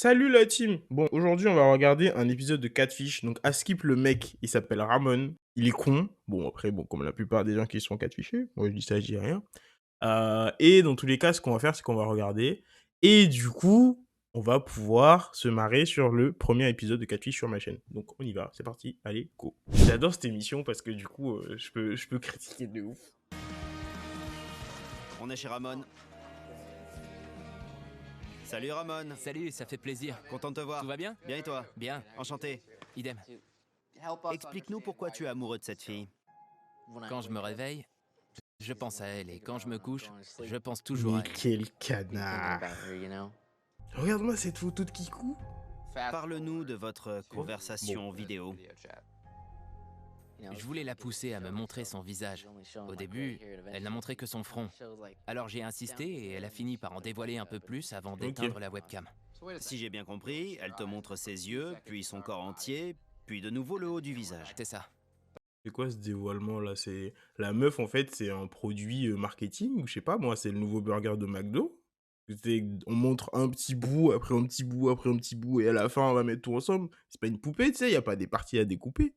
Salut la team! Bon, aujourd'hui, on va regarder un épisode de Catfish. Donc, à Skip, le mec, il s'appelle Ramon. Il est con. Bon, après, bon, comme la plupart des gens qui sont catfishés. Moi, je dis ça, je dis rien. Et dans tous les cas, ce qu'on va faire, c'est qu'on va regarder. Et du coup, on va pouvoir se marrer sur le premier épisode de Catfish sur ma chaîne. Donc, on y va. C'est parti. Allez, go. J'adore cette émission parce que du coup, je peux critiquer de ouf. On est chez Ramon. Salut Ramon. Salut, ça fait plaisir. Content de te voir. Tout va bien? Bien et toi? Bien, Enchanté. idem. Explique-nous pourquoi tu es amoureux de cette fille. Quand je me réveille, je pense à elle et quand je me couche, je pense toujours à Mais elle. quel canard! Regarde-moi cette photo de Kikou. Parle-nous de votre conversation vidéo. Je voulais la pousser à me montrer son visage. Au début, elle n'a montré que son front. Alors j'ai insisté et elle a fini par en dévoiler un peu plus avant d'éteindre la webcam. Si j'ai bien compris, elle te montre ses yeux, puis son corps entier, puis de nouveau le haut du visage. C'est ça. C'est quoi ce dévoilement là? C'est la meuf en fait, c'est un produit marketing ou je sais pas moi, c'est le nouveau burger de McDo. On montre un petit bout après un petit bout après un petit bout et à la fin on va mettre tout ensemble. C'est pas une poupée, tu sais, y a pas des parties à découper.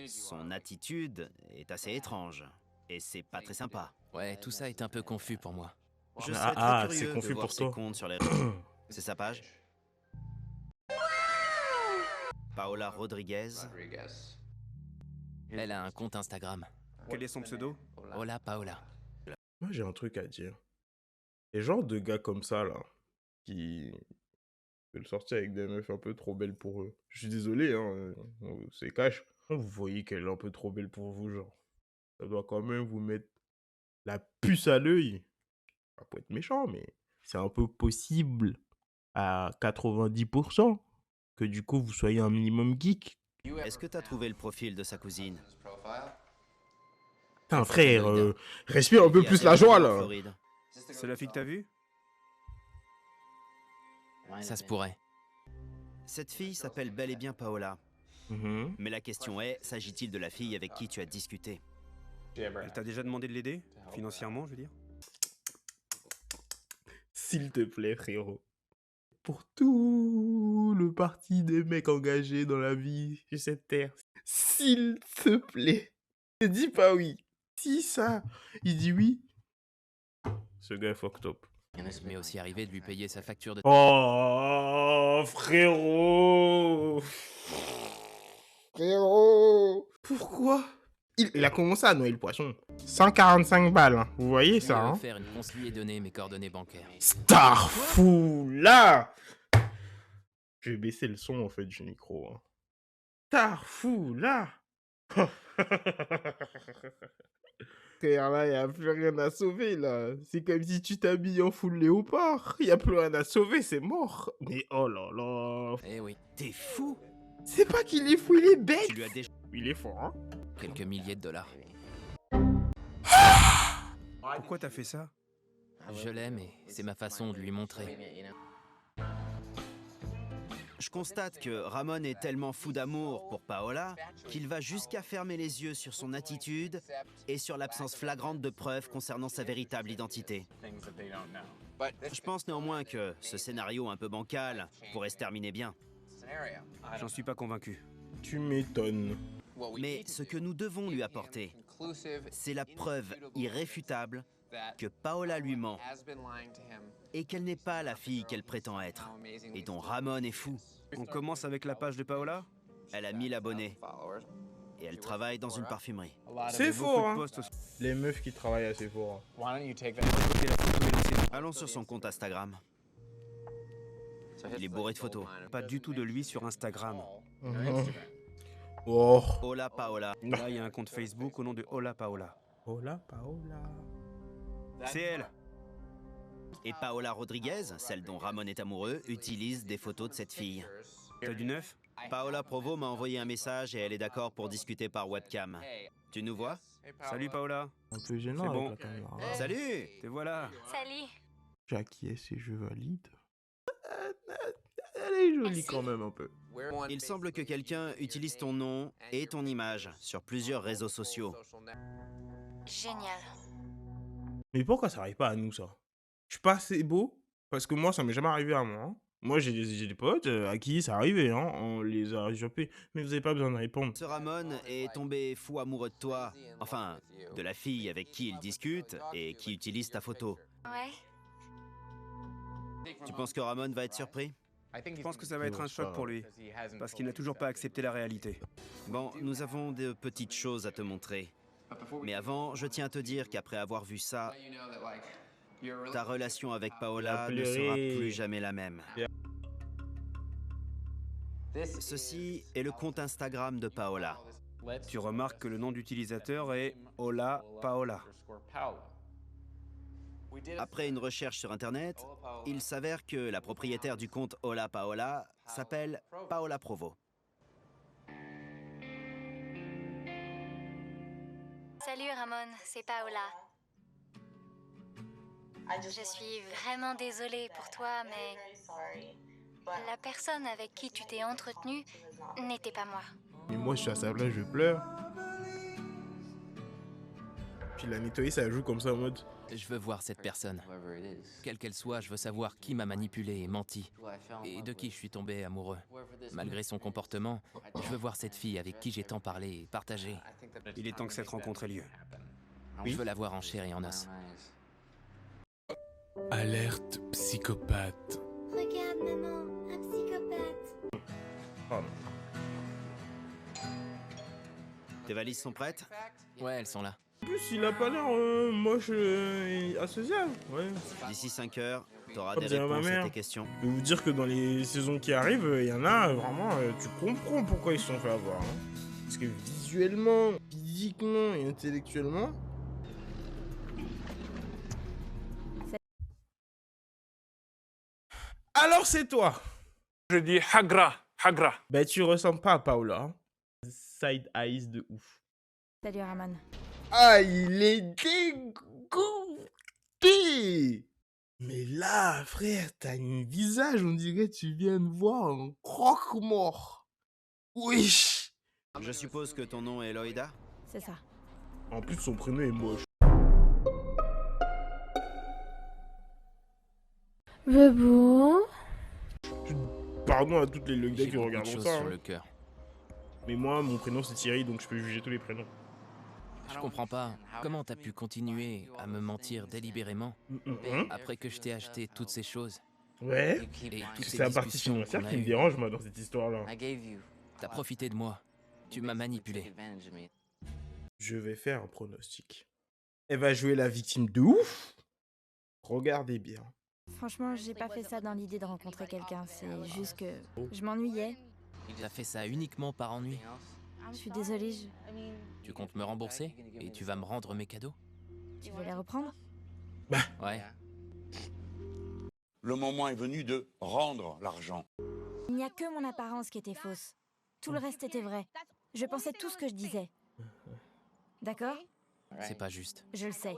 Son attitude est assez étrange. Et c'est pas très sympa. Ouais, tout ça est un peu confus pour moi. Je Ah, serais ah, très c'est curieux de confus voir pour ses toi. comptes sur les réseaux. C'est sa page? Paola Rodriguez. Elle a un compte Instagram. Quel est son pseudo? Hola Paola. Moi j'ai un truc à dire. Les genres de gars comme ça là, qui veulent sortir avec des meufs un peu trop belles pour eux. Je suis désolé, hein, c'est cash. Quand vous voyez qu'elle est un peu trop belle pour vous, genre, ça doit quand même vous mettre la puce à l'œil. Pas pour être méchant, mais c'est un peu possible à 90% que du coup vous soyez un minimum geek. Est-ce que t'as trouvé le profil de sa cousine? Putain, frère, respire un peu Qui a plus la déménagé joie en là. Floride. C'est la fille que t'as vue? Ça se pourrait. Cette fille s'appelle bel et bien Paola. Mhm. Mais la question est, s'agit-il de la fille avec qui tu as discuté? Elle t'a déjà demandé de l'aider? Financièrement, je veux dire. S'il te plaît, frérot. Pour tout le parti des mecs engagés dans la vie sur cette terre, s'il te plaît, ne dis pas oui. Si ça, il dit oui, ce gars est fucked up. Mais aussi arrivé de lui payer sa facture de... Oh, frérot. Frérot. Pourquoi il a commencé à noyer le poisson. 145 balles, hein. Vous voyez Je lui ai ça, hein? offert une conce, lui ai donné mes coordonnées bancaires. Starfoula. Je vais baisser le son en fait du micro. Hein. Starfoula. Frère, là, y a plus rien à sauver, là. C'est comme si tu t'habilles en full léopard. Y a plus rien à sauver, c'est mort. Mais oh là là. Eh oui, T'es fou? C'est pas qu'il est fou, il est bête. Tu lui as déjà... Il est fort, hein. quelques milliers de dollars. Pourquoi t'as fait ça? Je l'aime et c'est ma façon de lui montrer. Je constate que Ramon est tellement fou d'amour pour Paola qu'il va jusqu'à fermer les yeux sur son attitude et sur l'absence flagrante de preuves concernant sa véritable identité. Je pense néanmoins que ce scénario un peu bancal pourrait se terminer bien. J'en suis pas convaincu. Tu m'étonnes. Mais ce que nous devons lui apporter, c'est la preuve irréfutable que Paola lui ment et qu'elle n'est pas la fille qu'elle prétend être et dont Ramon est fou. On commence avec la page de Paola? Elle a 1000 abonnés et elle travaille dans une parfumerie. C'est Beaucoup fort, de hein. posts aussi. Les meufs qui travaillent assez fort. Côté la photo et l'ancienne. Allons sur son compte Instagram. Il est bourré de photos. Pas du tout de lui sur Instagram. Oh. Hola Paola. Là, il y a un compte Facebook au nom de Hola Paola. Hola, Paola. C'est elle! Et Paola Rodriguez, celle dont Ramon est amoureux, utilise des photos de cette fille. T'as du neuf? Paola Provo m'a envoyé un message et elle est d'accord pour discuter par webcam. Tu nous vois? Salut Paola! Un peu gênant C'est avec bon. la caméra. Salut! Te voilà! Salut. J'acquiesce et je valide. Elle est jolie Merci. quand même un peu. Il semble que quelqu'un utilise ton nom et ton image sur plusieurs réseaux sociaux. Génial. Mais pourquoi ça arrive pas à nous, ça? Je suis pas assez beau? Parce que moi, ça m'est jamais arrivé à moi. Hein. Moi, j'ai des potes à qui ça arrivait, hein, on les a échappés. Mais vous avez pas besoin de répondre. Ce Ramon est tombé fou amoureux de toi, enfin, de la fille avec qui il discute et qui utilise ta photo. Ouais. Tu penses que Ramon va être surpris? Je pense que ça va être un choc pour lui, parce qu'il n'a toujours pas accepté la réalité. Bon, nous avons de petites choses à te montrer. Mais avant, je tiens à te dire qu'après avoir vu ça, ta relation avec Paola ne sera pleuré. plus jamais la même. Il Ceci est le compte Instagram de Paola. Tu remarques que le nom d'utilisateur est Hola Paola. Après une recherche sur Internet, il s'avère que la propriétaire du compte Hola Paola s'appelle Paola Provo. Salut Ramon, c'est Paola. Je suis vraiment désolée pour toi, mais la personne avec qui tu t'es entretenu n'était pas moi. Mais moi, je suis à sa place, je pleure. Puis la nettoyer, ça joue comme ça en mode. Je veux voir cette personne. Quelle qu'elle soit, je veux savoir qui m'a manipulé et menti. Et de qui je suis tombé amoureux. Malgré son comportement, je veux voir cette fille avec qui j'ai tant parlé et partagé. Il est temps que cette rencontre ait lieu. Je veux la voir en chair et en os. Alerte psychopathe. Regarde maman, un psychopathe. Pardon. Tes valises sont prêtes? Ouais, elles sont là. En plus, il a pas l'air moche et asocial. Ouais. D'ici 5 heures, t'auras Comme des dirait ma réponses à mère. tes questions. Je vais vous dire que dans les saisons qui arrivent, il y en a vraiment, tu comprends pourquoi ils se sont fait avoir. Hein. Parce que visuellement, physiquement et intellectuellement. Alors c'est toi. Je dis Hagra, Hagra. Bah tu ressembles pas à Paola. Hein. Side eyes de ouf. Salut Ramon. Ah, il est dégoûté. Mais là, frère, t'as un visage, on dirait que tu viens de voir un croque-mort. Wesh. Je suppose que ton nom est Loïda? C'est ça. En plus, son prénom est moche. Bebo. Pardon à toutes les Loïda J'ai qui beaucoup de regardent choses ça. sur Hein. le cœur. Mais moi, mon prénom c'est Thierry, donc je peux juger tous les prénoms. Je comprends pas. Comment t'as pu continuer à me mentir délibérément après que je t'ai acheté toutes ces choses Ouais. et toutes ces C'est la partie discussions financière qu'on a qui me eues? dérange, moi, dans cette histoire-là. T'as profité de moi. Tu m'as manipulé. Je vais faire un pronostic. Elle va jouer la victime de ouf. Regardez bien. Franchement, j'ai pas fait ça dans l'idée de rencontrer quelqu'un. C'est juste que je m'ennuyais. T'as fait ça uniquement par ennui. Je suis désolée, Tu comptes me rembourser et tu vas me rendre mes cadeaux? tu veux les reprendre? Ouais. Le moment est venu de rendre l'argent. Il n'y a que mon apparence qui était fausse. Tout le reste était vrai. Je pensais tout ce que je disais. D'accord? C'est pas juste. Je le sais.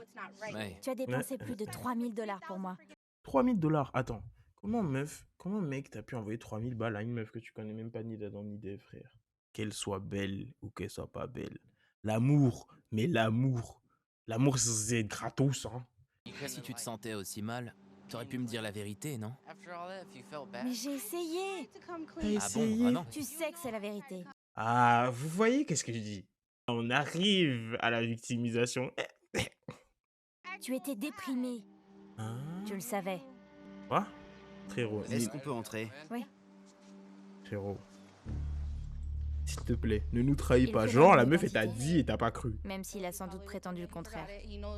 Ouais. Tu as dépensé plus de 3000 $ pour moi. 3000 $. Attends. Comment mec, t'as pu envoyer 3000 balles à une meuf que tu connais même pas ni d'Adam ni d'Ève, frère? Qu'elle soit belle ou qu'elle soit pas belle. L'amour, mais l'amour. L'amour, c'est gratos, hein. Si tu te sentais aussi mal, t'aurais pu me dire la vérité, non? Mais j'ai essayé. Ah bon? Ah non? Tu sais que c'est la vérité. Ah, vous voyez qu'est-ce que je dis? On arrive à la victimisation. Tu étais déprimé. Hein? Tu le savais. Quoi? Frérot, Est-ce qu'on peut entrer? frérot. S'il te plaît, ne nous trahis Il pas. connaît Genre, mon la meuf, elle t'a identité. dit et t'as pas cru. Même s'il a sans doute prétendu le contraire.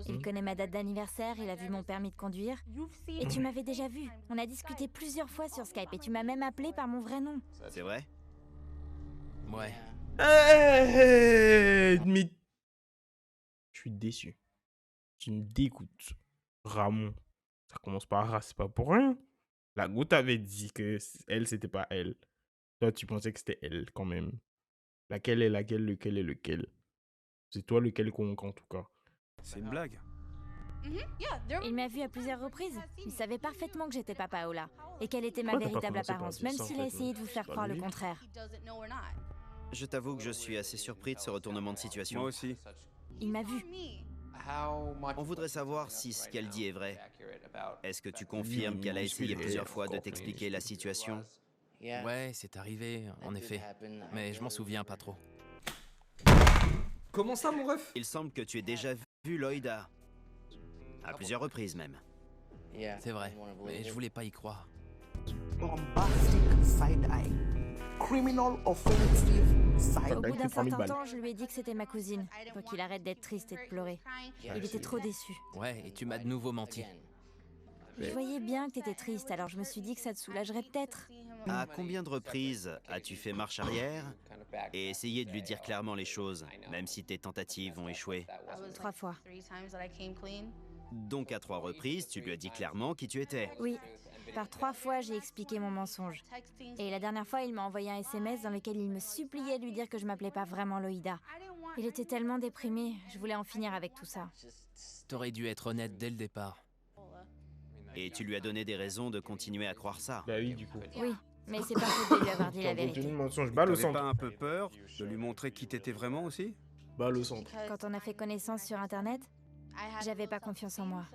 Il connaît ma date d'anniversaire, il a vu mon permis de conduire. Et tu m'avais déjà vu. On a discuté plusieurs fois sur Skype et tu m'as même appelé par mon vrai nom. C'est vrai? Ouais. Mais... Je suis déçu. Tu me dégoûtes. Ramon. Ça commence par A, c'est pas pour rien. La goutte avait dit que elle, c'était pas elle. Toi, tu pensais que c'était elle, quand même. Laquelle est laquelle, lequel est lequel. C'est toi lequel compte, en tout cas. C'est une blague. Il m'a vu à plusieurs reprises. Il savait parfaitement que j'étais pas Paola et quelle était ma Pourquoi t'as pas véritable commencé par apparence, dire même ça, en s'il a fait, essayé de vous c'est faire pas croire le logique. contraire. Je t'avoue que je suis assez surpris de ce retournement de situation. Moi aussi. Il m'a vu. On voudrait savoir si ce qu'elle dit est vrai. Est-ce que tu confirmes qu'elle a essayé plusieurs fois de t'expliquer la situation? Ouais, c'est arrivé, en effet. Mais je m'en souviens pas trop. Comment ça, mon ref? Il semble que tu aies déjà vu Loïda. À plusieurs reprises même. C'est vrai, mais je voulais pas y croire. Bombastic side-eye. Criminal offensive Au side-eye. bout d'un 3 000 certain balles. temps, je lui ai dit que c'était ma cousine, pour qu'il arrête d'être triste et de pleurer. Il était trop déçu. Ouais, et tu m'as de nouveau menti. Je voyais bien que t'étais triste, alors je me suis dit que ça te soulagerait peut-être. À combien de reprises as-tu fait marche arrière et essayé de lui dire clairement les choses, même si tes tentatives ont échoué? 3 fois. Donc à 3 reprises, tu lui as dit clairement qui tu étais. Oui. Par 3 fois, j'ai expliqué mon mensonge. Et la dernière fois, il m'a envoyé un SMS dans lequel il me suppliait de lui dire que je m'appelais pas vraiment Loïda. Il était tellement déprimé, je voulais en finir avec tout ça. T'aurais dû être honnête dès le départ. Et tu lui as donné des raisons de continuer à croire ça. Bah oui, du coup. Oui, mais c'est pas faute de lui avoir dit la T'as contenu vérité. le mensonge. Balle au T'avais centre. pas un peu peur de lui montrer qui t'étais vraiment aussi? Balle au centre. Quand on a fait connaissance sur Internet, j'avais pas confiance en moi.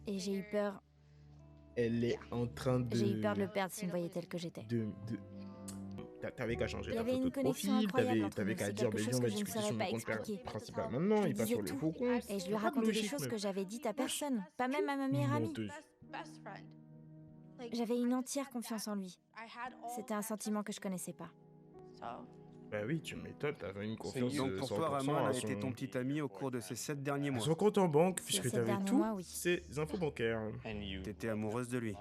Et j'ai eu peur Elle est en train de... J'ai eu peur de le perdre s'il me voyait tel que j'étais. T'avais qu'à changer Il y ta avait photo une de connexion profil, incroyable entre t'avais nous, qu'à c'est dire, quelque mais chose viens, on que va je ne discuter saurais sur pas mon compte expliquer. principal maintenant, Je et pas disais sur les tout. faux comptes. Et je lui Pas racontais des logique, choses même. que j'avais dites à personne, pas même à ma meilleure amie. Menteuse. J'avais une entière confiance en lui. C'était un sentiment que je connaissais pas. Bah oui, tu m'étonnes, t'avais une confiance Donc pour toi, 100% Ramon à a son... été ton petit ami au cours de ces 7 derniers à mois. son compte en banque, Ces puisque 7 t'avais derniers tout mois, oui. ses infos bancaires. T'étais amoureuse de lui.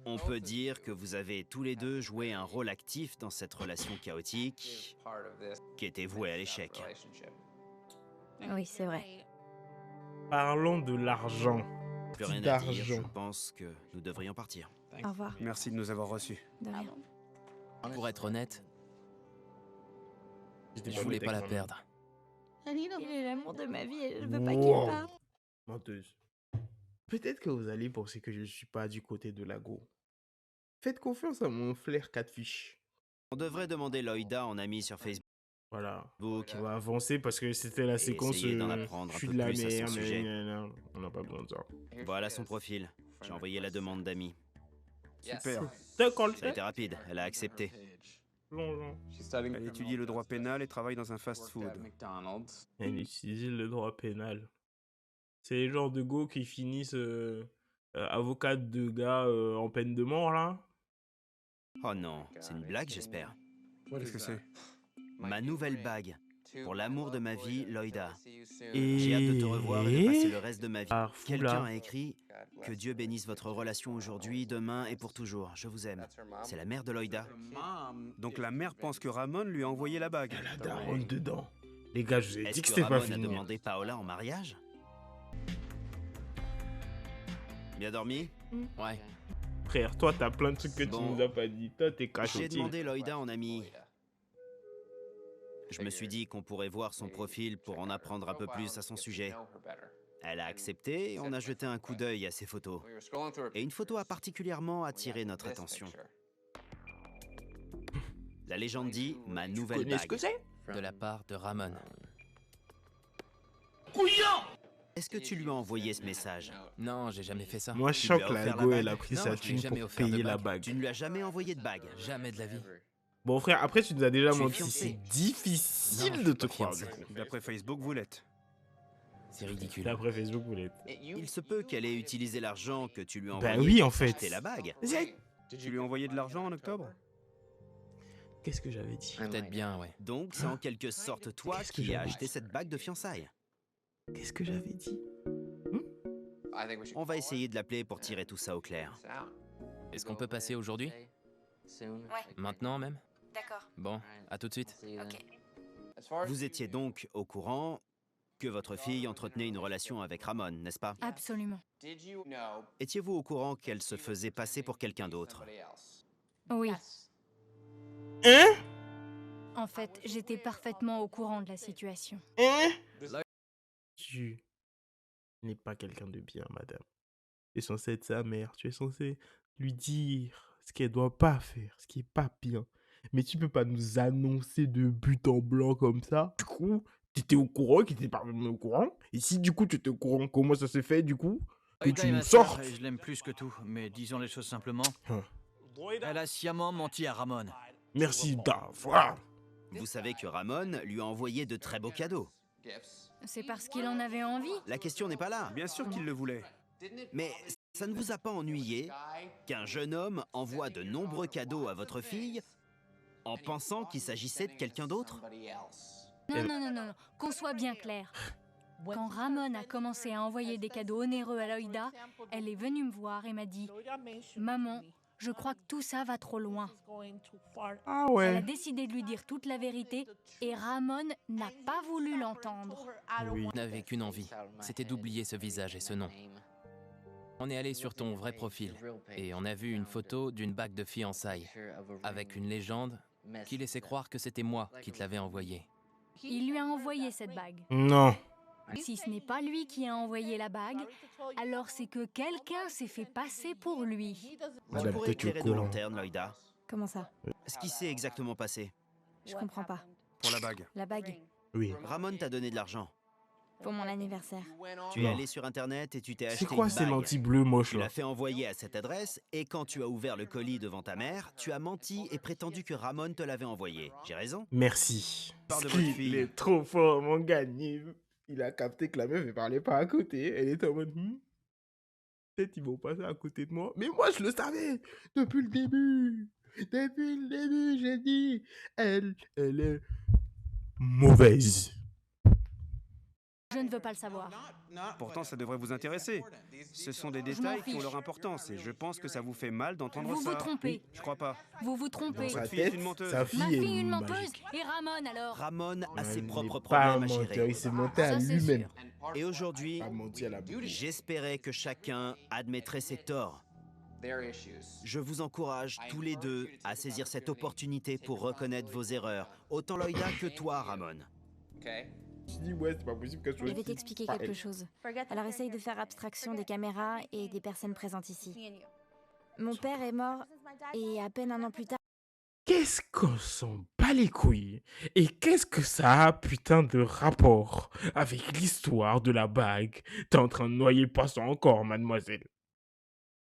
On peut dire que vous avez tous les deux joué un rôle actif dans cette relation chaotique qui était vouée à l'échec. Oui, c'est vrai. Parlons de l'argent. Plus rien à D'argent. dire, je pense que nous devrions partir. Au revoir. Merci de nous avoir reçus. De rien. Pour être honnête, J'étais je voulais bête pas la avec ma main. perdre. Il est l'amour de ma vie et je veux pas qu'il Wow. parte. Menteuse. Peut-être que vous allez penser que je suis pas du côté de Lago. Faites confiance à mon flair catfish. On devrait demander Loïda en ami sur Facebook. Voilà. On va avancer parce que c'était la Et séquence essayer d'en apprendre je un suis peu de la plus à son merde. sujet. nanana. On n'a pas besoin de ça. Voilà son profil. J'ai envoyé la demande d'amis. Super. D'accord, le Ça a été rapide, elle a accepté. plongeon. Elle étudie le droit pénal et travaille dans un fast-food. Elle utilise le droit pénal. C'est les genres de go qui finissent avocat de gars en peine de mort, là. Oh non, c'est une blague j'espère. Qu'est-ce que c'est? Ma nouvelle bague. Pour l'amour de ma vie, Loïda. Et... J'ai hâte de te revoir et de passer le reste de ma vie. Ah, fou, Quelqu'un là. a écrit « Que Dieu bénisse votre relation aujourd'hui, demain et pour toujours. Je vous aime. » C'est la mère de Loïda. Donc la mère pense que Ramon lui a envoyé la bague. La daronne dedans. Les gars, je vous ai dit Est-ce que que c'était pas Ramon a fini. demandé Paola en mariage? Bien dormi? Ouais, Frère, toi, t'as plein de trucs que tu Bon. nous as pas dit. Toi, t'es J'ai cachotier. demandé Loïda en ami. Je me suis dit qu'on pourrait voir son profil pour en apprendre un peu plus à son sujet. Elle a accepté et on a jeté un coup d'œil à ses photos. Et une photo a particulièrement attiré notre attention. La légende dit « Ma nouvelle Connais ce bague que c'est? de la part de Ramon. Est-ce que tu lui as envoyé ce message? Non, j'ai jamais fait ça. Moi, je Tu sens lui as que la offert la go, bague? elle a pris Non, sa je lui ai thune jamais pour offert de payer la bague. bague. Tu ne lui as jamais envoyé de bague? Jamais de la vie. Bon, frère, après, tu nous as déjà Tu es menti. fiancé. C'est difficile Non, je de suis te pas croire. fiancé. du coup. D'après Facebook, vous l'êtes. C'est ridicule. D'après Facebook, vous l'êtes. Il se peut qu'elle ait utilisé l'argent que tu lui as Bah envoyé oui, en pour fait. acheter la bague. Tu lui as envoyé de l'argent en octobre? Qu'est-ce que j'avais dit? Peut-être bien, ouais. Donc, c'est en quelque sorte toi Qu'est-ce que qui as j'avais acheté cette bague de fiançailles. Qu'est-ce que j'avais dit? On va essayer de l'appeler pour tirer tout ça au clair. Est-ce qu'on peut passer aujourd'hui? Ouais, Maintenant même? d'accord. Bon, à tout de suite. Ok. Vous étiez donc au courant que votre fille entretenait une relation avec Ramon, n'est-ce pas? Absolument. Étiez-vous au courant qu'elle se faisait passer pour quelqu'un d'autre? Oui. Hein? En fait, j'étais parfaitement au courant de la situation. Hein? Tu n'es pas quelqu'un de bien, madame. Tu es censé être sa mère. Tu es censé lui dire ce qu'elle doit pas faire, ce qui est pas bien. Mais tu peux pas nous annoncer de but en blanc comme ça. Du coup, t'étais au courant, qu'il était pas même au courant. Et si du coup tu étais au courant, comment ça s'est fait du coup que Loïda tu est nous ma sœur, sortes? et je l'aime plus que tout, mais disons les choses simplement. Hein. Elle a sciemment menti à Ramon. Merci, voilà. Vous savez que Ramon lui a envoyé de très beaux cadeaux. C'est parce qu'il en avait envie. La question n'est pas là. Bien sûr qu'il le voulait. Mais ça ne vous a pas ennuyé qu'un jeune homme envoie de nombreux cadeaux à votre fille en pensant qu'il s'agissait de quelqu'un d'autre? Non, qu'on soit bien clair. Quand Ramon a commencé à envoyer des cadeaux onéreux à Loïda, elle est venue me voir et m'a dit « Maman, je crois que tout ça va trop loin. » Ah Elle a ouais. décidé de lui dire toute la vérité et Ramon n'a pas voulu l'entendre. Oui. On n'avait qu'une envie, c'était d'oublier ce visage et ce nom. On est allé sur ton vrai profil et on a vu une photo d'une bague de fiançailles avec une légende qui laissait croire que c'était moi qui te l'avais envoyée. Il lui a envoyé cette bague. Non. Si ce n'est pas lui qui a envoyé la bague, alors c'est que quelqu'un s'est fait passer pour lui. Elle Tu a pourrais peut-être eu éclairer de courant. lanterne, Loïda. Comment ça? Ce qui s'est exactement passé. Je comprends pas. Pour la bague. La bague. Oui. Ramon t'a donné de l'argent. Pour mon anniversaire. Tu es Non. allé sur Internet et tu t'es acheté C'est quoi une ces bague. lentilles bleues moches Tu là? l'as fait envoyer à cette adresse et quand tu as ouvert le colis devant ta mère, tu as menti et prétendu que Ramon te l'avait envoyé. J'ai raison? Merci. Parle de Ski, votre fille. il est trop fort, mon gars. Il a capté que la meuf, elle parlait pas à côté. Elle était en mode, peut-être ils vont passer à côté de moi. Mais moi, je le savais depuis le début. Depuis le début, j'ai dit, elle est mauvaise. Je ne veux pas le savoir. Pourtant, ça devrait vous intéresser. Ce sont des m'en détails qui ont fiche. leur importance et je pense que ça vous fait mal d'entendre Vous ça. vous trompez. Je crois pas. Vous vous trompez. Dans sa Votre fille est tête, une menteuse. sa Ma fille fille est une menteuse magique. et Ramon alors. Ramon a ses Il propres n'est pas problèmes à menteur, gérer. il s'est monté à Ça, c'est lui-même. sûr. Et aujourd'hui, Pas menti à la bouche. j'espérais que chacun admettrait ses torts. Je vous encourage tous les deux à saisir cette opportunité pour reconnaître vos erreurs, autant Loïda que toi, Ramon. Je dis, ouais, c'est pas possible qu'elle soit Je vais ici. t'expliquer Pas quelque elle. chose. Alors essaye de faire abstraction des caméras et des personnes présentes ici. Mon père est mort et à peine un an plus tard, Qu'est-ce qu'on s'en bat les couilles? Et qu'est-ce que ça a, putain, de rapport avec l'histoire de la bague? T'es en train de noyer le poisson encore, mademoiselle.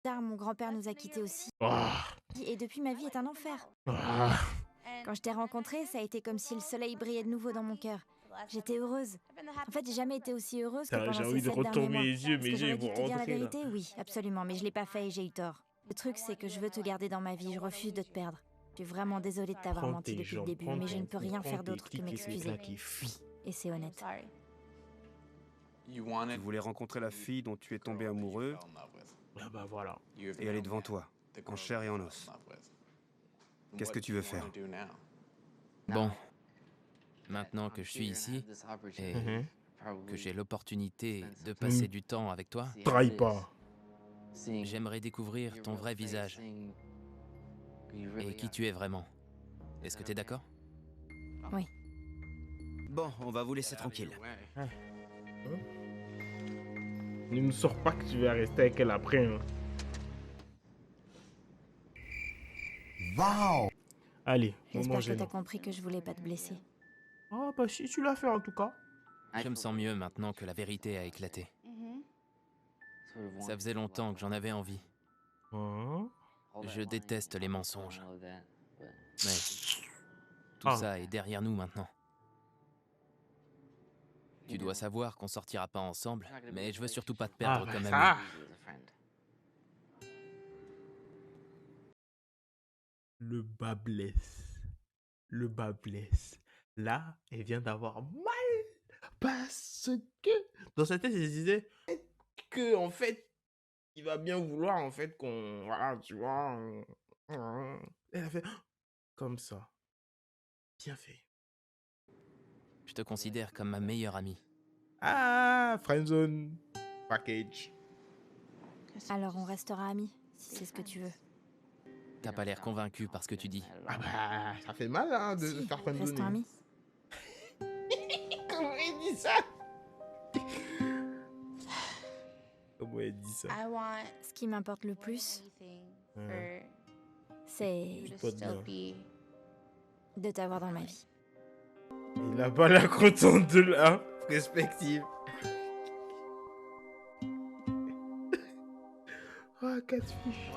mon grand-père nous a quittés aussi. Ah, Et depuis, ma vie est un enfer. ah. Quand je t'ai rencontré, ça a été comme si le soleil brillait de nouveau dans mon cœur. J'étais heureuse. En fait, j'ai jamais été aussi heureuse que Putain, pendant j'ai ces envie de 7 derniers retourner mois. les yeux, Est-ce mes que yeux j'aurais ils dû vont te dire la rentrer là. vérité? Oui, absolument, mais je l'ai pas fait et j'ai eu tort. Le truc, c'est que je veux te garder dans ma vie, je refuse de te perdre. Je suis vraiment désolée de t'avoir Prends menti tes depuis le jambes, début, prends mais je ton ne peux cou, rien prends faire tes d'autre que clics et tes m'excuser. claques et fuis. Et c'est honnête. Tu voulais rencontrer la fille dont tu es tombé amoureux Ah bah voilà. et elle est devant toi, en chair et en os. Qu'est-ce que tu veux faire? Bon, maintenant que je suis ici et Mhm. que j'ai l'opportunité de passer du temps avec toi, Trahis pas. j'aimerais découvrir ton vrai visage et qui tu es vraiment. Est-ce que tu es d'accord? Oui. Bon, on va vous laisser tranquille. Ne nous sors pas que tu vas rester avec elle après. Hein. Wow! Allez, on J'espère mange. que t'as compris que je voulais pas te blesser. Ah bah si tu l'as fait en tout cas. Je me sens mieux maintenant que la vérité a éclaté. Ça faisait longtemps que j'en avais envie. Hein? Je déteste les mensonges. Mais tout Ah. ça est derrière nous maintenant. Tu dois savoir qu'on sortira pas ensemble, mais je veux surtout pas te perdre bah comme ça. ami. Le bas blesse. Le bas blesse. Là, elle vient d'avoir mal parce que dans sa tête, elle se disait que en fait, il va bien vouloir en fait qu'on voilà, tu vois. Elle a fait comme ça. Bien fait. Je te considère comme ma meilleure amie. Ah, friendzone package. Alors on restera amis, si c'est ce que tu veux. T'as pas l'air convaincu par ce que tu dis. Ah bah, ça fait mal hein, de se Si, faire friendzoner. restons amis. Comment elle dit ça? Comment elle dit ça? Ce qui m'importe le plus, Ouais. c'est Pas de bien. de t'avoir dans ma vie. Elle Il a pas l'air content de la perspective. Ah, 4 fiches.